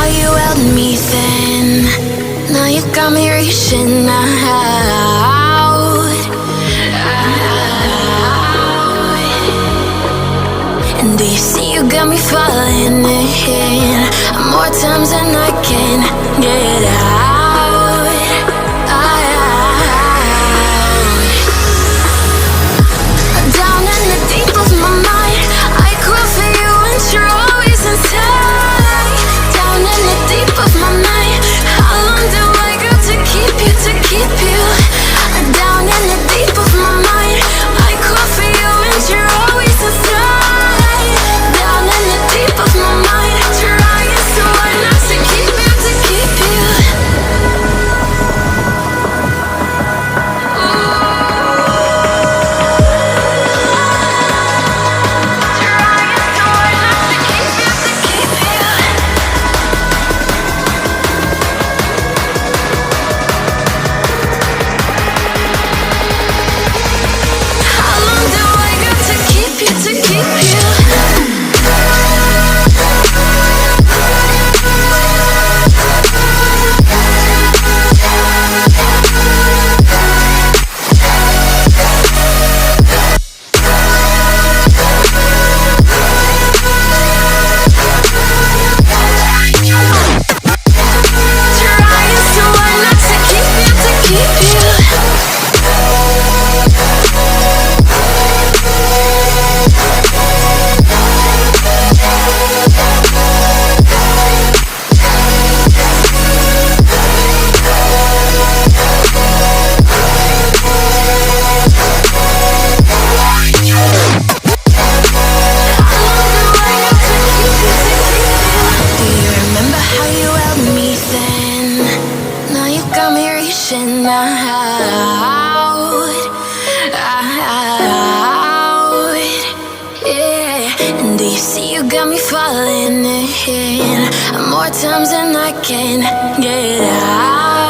how you held me then. Now you got me reaching out. And do you see you got me falling in more times than I can get out. Down in the deep of my mind, I crawl for you and you're always inside. Down in the deep of my mind, how long do I got to keep you, to keep you? Down in the deep of my mind, I crawl for you and you're always inside. Down in the deep of my mind, trying so hard not to keep you, to keep you. More times than I can get out.